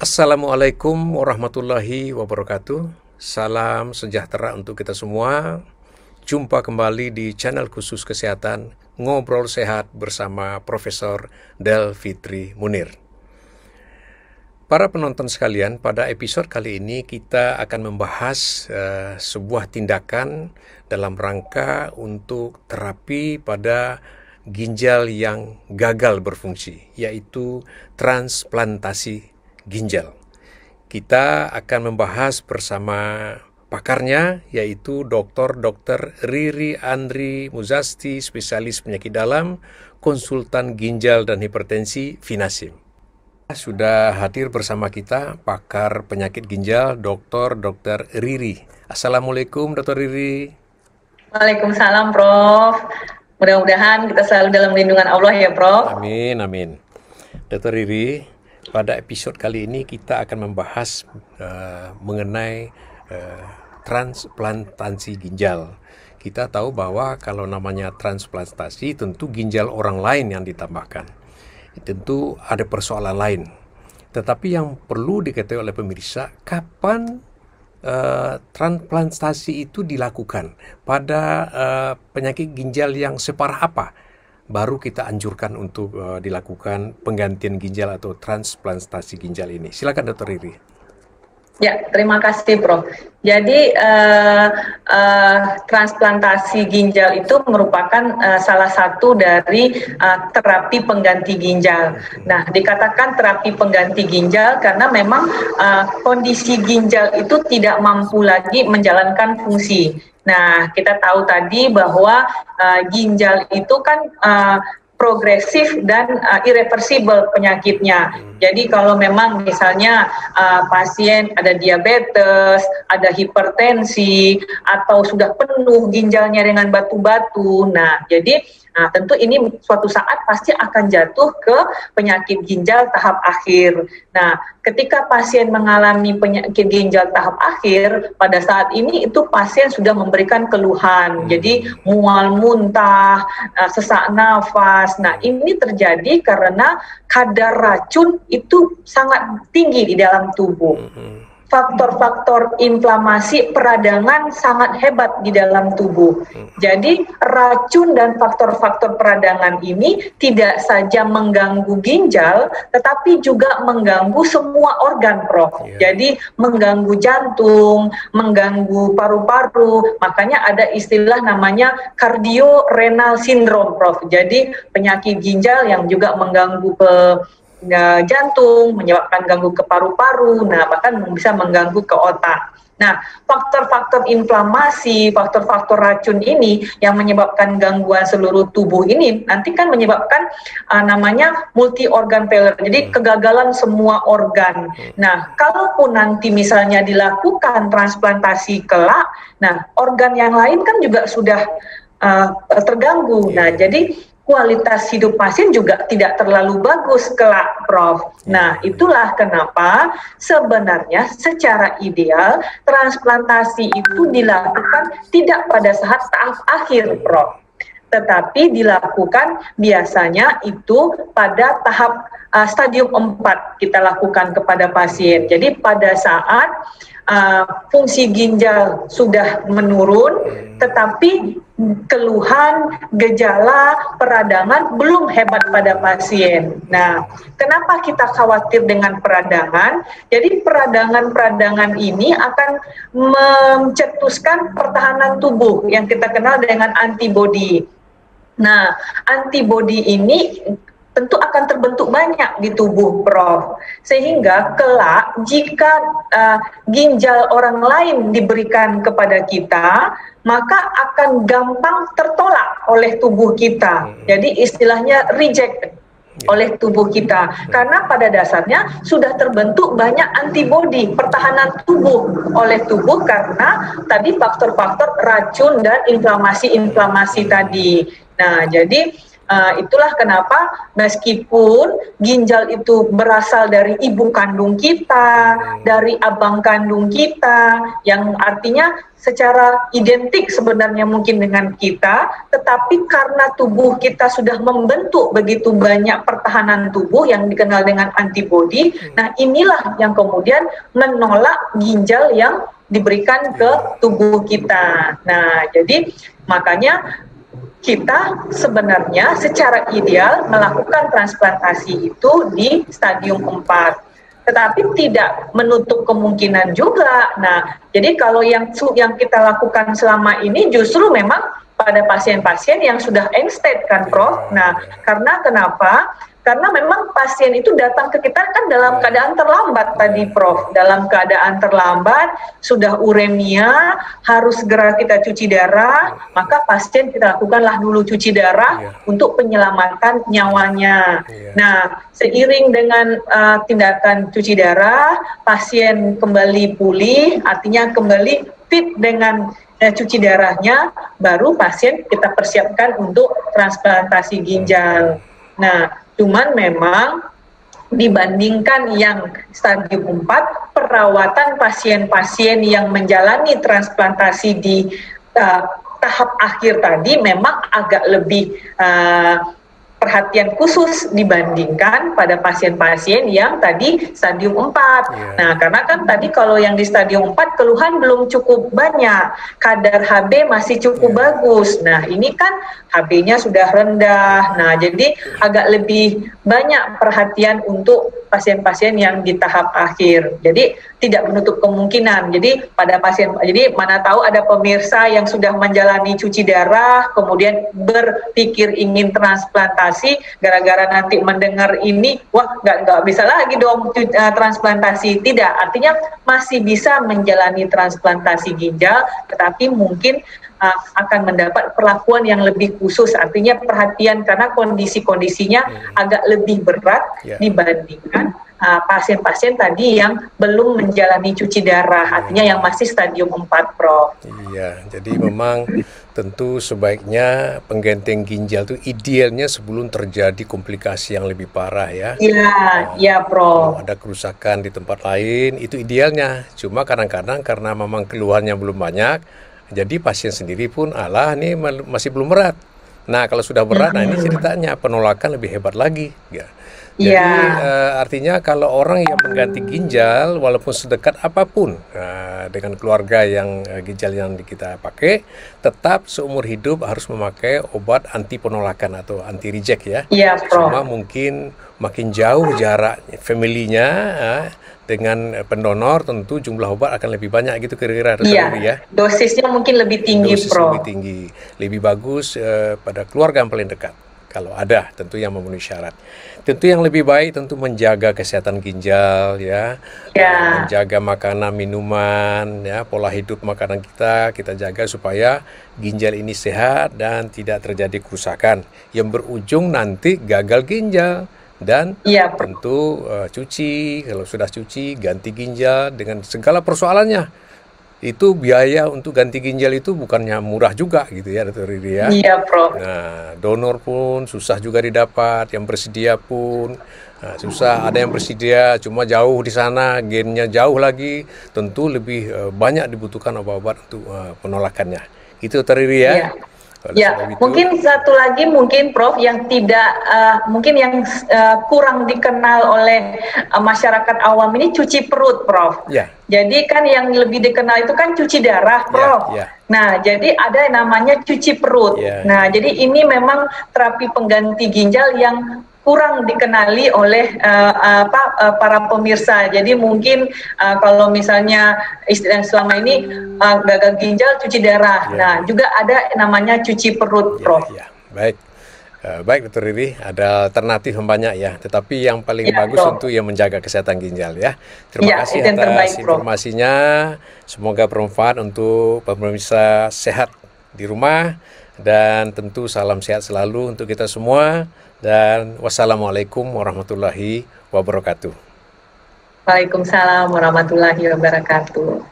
Assalamualaikum warahmatullahi wabarakatuh. Salam sejahtera untuk kita semua. Jumpa kembali di channel khusus kesehatan Ngobrol Sehat bersama Profesor Del Fitri Munir. Para penonton sekalian, pada episode kali ini kita akan membahas sebuah tindakan dalam rangka untuk terapi pada ginjal yang gagal berfungsi, yaitu transplantasi ginjal. Kita akan membahas bersama pakarnya, yaitu Dr. Riri Andri Muzasti, spesialis penyakit dalam, konsultan ginjal dan hipertensi Vinasim. Sudah hadir bersama kita pakar penyakit ginjal, Dr. Riri. Assalamualaikum, Dr. Riri. Waalaikumsalam, Prof. Mudah-mudahan kita selalu dalam lindungan Allah ya, Prof. Amin, amin. Dr. Riri, pada episode kali ini kita akan membahas mengenai transplantasi ginjal. Kita tahu bahwa kalau namanya transplantasi tentu ginjal orang lain yang ditambahkan. Tentu ada persoalan lain. Tetapi yang perlu diketahui oleh pemirsa, kapan transplantasi itu dilakukan? Pada penyakit ginjal yang separah apa? Baru kita anjurkan untuk dilakukan penggantian ginjal atau transplantasi ginjal ini. Silakan Dr. Riri. Ya, terima kasih, Prof. Jadi transplantasi ginjal itu merupakan salah satu dari terapi pengganti ginjal. Nah, dikatakan terapi pengganti ginjal karena memang kondisi ginjal itu tidak mampu lagi menjalankan fungsi. Nah, kita tahu tadi bahwa ginjal itu kan progresif dan irreversible penyakitnya. Jadi kalau memang misalnya pasien ada diabetes, ada hipertensi, atau sudah penuh ginjalnya dengan batu-batu, nah jadi tentu ini suatu saat pasti akan jatuh ke penyakit ginjal tahap akhir. Nah, ketika pasien mengalami penyakit ginjal tahap akhir, pada saat ini itu pasien sudah memberikan keluhan, jadi mual muntah, sesak nafas. Nah, ini terjadi karena kadar racun itu sangat tinggi di dalam tubuh. Faktor-faktor inflamasi peradangan sangat hebat di dalam tubuh. Jadi racun dan faktor-faktor peradangan ini tidak saja mengganggu ginjal, tetapi juga mengganggu semua organ, Prof. Jadi mengganggu jantung, mengganggu paru-paru. Makanya ada istilah namanya cardiorenal syndrome, Prof. Jadi penyakit ginjal yang juga mengganggu jantung, menyebabkan ganggu ke paru-paru, nah bahkan bisa mengganggu ke otak. Nah, faktor-faktor inflamasi, faktor-faktor racun ini yang menyebabkan gangguan seluruh tubuh ini nanti kan menyebabkan namanya multi organ failure, jadi kegagalan semua organ. Nah, kalaupun nanti misalnya dilakukan transplantasi kelak, nah organ yang lain kan juga sudah terganggu. Nah, jadi kualitas hidup pasien juga tidak terlalu bagus kelak, Prof. Nah, itulah kenapa sebenarnya secara ideal transplantasi itu dilakukan tidak pada saat tahap akhir, Prof. Tetapi dilakukan biasanya itu pada tahap stadium 4 kita lakukan kepada pasien. Jadi pada saat fungsi ginjal sudah menurun, tetapi keluhan, gejala, peradangan belum hebat pada pasien. Nah, kenapa kita khawatir dengan peradangan? Jadi peradangan-peradangan ini akan mencetuskan pertahanan tubuh yang kita kenal dengan antibodi. Nah, antibodi ini tentu akan terbentuk banyak di tubuh, Prof. Sehingga kelak jika ginjal orang lain diberikan kepada kita, maka akan gampang tertolak oleh tubuh kita. Jadi istilahnya reject oleh tubuh kita, karena pada dasarnya sudah terbentuk banyak antibodi pertahanan tubuh oleh tubuh karena tadi faktor-faktor racun dan inflamasi-inflamasi tadi. Nah, jadi Itulah kenapa meskipun ginjal itu berasal dari ibu kandung kita, dari abang kandung kita, yang artinya secara identik sebenarnya mungkin dengan kita, tetapi karena tubuh kita sudah membentuk begitu banyak pertahanan tubuh yang dikenal dengan antibodi, nah inilah yang kemudian menolak ginjal yang diberikan ke tubuh kita. Nah, jadi makanya kita sebenarnya secara ideal melakukan transplantasi itu di stadium 4. Tetapi tidak menutup kemungkinan juga. Nah, jadi kalau yang kita lakukan selama ini justru memang pada pasien-pasien yang sudah end stage kan, Prof. Nah, karena kenapa? Karena memang pasien itu datang ke kita kan dalam keadaan terlambat tadi, Prof. Dalam keadaan terlambat, sudah uremia, harus segera kita cuci darah, maka pasien kita lakukanlah dulu cuci darah untuk penyelamatan nyawanya. Nah, seiring dengan tindakan cuci darah, pasien kembali pulih, artinya kembali fit dengan cuci darahnya, baru pasien kita persiapkan untuk transplantasi ginjal. Nah, cuman memang dibandingkan yang stadium 4, perawatan pasien-pasien yang menjalani transplantasi di tahap akhir tadi memang agak lebih perhatian khusus dibandingkan pada pasien-pasien yang tadi stadium 4. Nah, karena kan tadi kalau yang di stadium 4 keluhan belum cukup banyak, kadar HB masih cukup bagus. Nah, ini kan HB-nya sudah rendah. Nah, jadi agak lebih banyak perhatian untuk pasien-pasien yang di tahap akhir. Jadi tidak menutup kemungkinan. Jadi pada pasien, jadi mana tahu ada pemirsa yang sudah menjalani cuci darah, kemudian berpikir ingin transplantasi, gara-gara nanti mendengar ini, wah nggak bisa lagi dong transplantasi. Tidak, artinya masih bisa menjalani transplantasi ginjal, tetapi mungkin akan mendapat perlakuan yang lebih khusus, artinya perhatian karena kondisi-kondisinya agak lebih berat dibandingkan pasien-pasien tadi yang belum menjalani cuci darah, artinya yang masih stadium 4, Prof. Iya, jadi memang tentu sebaiknya penggantian ginjal itu idealnya sebelum terjadi komplikasi yang lebih parah ya. Iya, Prof. Kalau ada kerusakan di tempat lain, itu idealnya. Cuma kadang-kadang karena memang keluhannya belum banyak, jadi pasien sendiri pun, alah ini masih belum berat. Nah, kalau sudah berat, nah ini ceritanya penolakan lebih hebat lagi. Ya. Jadi artinya kalau orang yang mengganti ginjal, walaupun sedekat apapun dengan keluarga yang ginjal yang kita pakai, tetap seumur hidup harus memakai obat anti penolakan atau anti reject ya. Iya, Prof. Cuma mungkin makin jauh jarak familinya dengan pendonor, tentu jumlah obat akan lebih banyak gitu kira-kira. Iya, dosisnya mungkin lebih tinggi, Prof. Lebih tinggi, lebih bagus pada keluarga yang paling dekat. Kalau ada, tentu yang memenuhi syarat. Tentu yang lebih baik tentu menjaga kesehatan ginjal ya, menjaga makanan, minuman, ya, pola hidup makanan kita jaga supaya ginjal ini sehat dan tidak terjadi kerusakan yang berujung nanti gagal ginjal. Dan tentu cuci, kalau sudah cuci ganti ginjal dengan segala persoalannya. Itu biaya untuk ganti ginjal itu bukannya murah juga gitu ya, Dr. Riri ya. Iya, Prof. Nah, donor pun susah juga didapat, yang bersedia pun susah. Ada yang bersedia cuma jauh di sana, gennya jauh lagi, tentu lebih banyak dibutuhkan obat-obat untuk penolakannya. Itu Dr. Riri ya. Ya, mungkin satu lagi mungkin Prof yang tidak mungkin yang kurang dikenal oleh masyarakat awam ini cuci perut, Prof. Jadi kan yang lebih dikenal itu kan cuci darah, Prof. Nah, jadi ada yang namanya cuci perut. Nah, jadi ini memang terapi pengganti ginjal yang kurang dikenali oleh para pemirsa. Jadi mungkin kalau misalnya istilah selama ini gagal ginjal cuci darah. Nah, juga ada namanya cuci perut, Prof. Baik. Baik, Dr. Riri, ada alternatif yang banyak ya, tetapi yang paling bagus untuk yang menjaga kesehatan ginjal ya. Terima kasih atas informasinya. Semoga bermanfaat untuk pemirsa sehat di rumah, dan tentu salam sehat selalu untuk kita semua. Dan wassalamualaikum warahmatullahi wabarakatuh. Waalaikumsalam warahmatullahi wabarakatuh.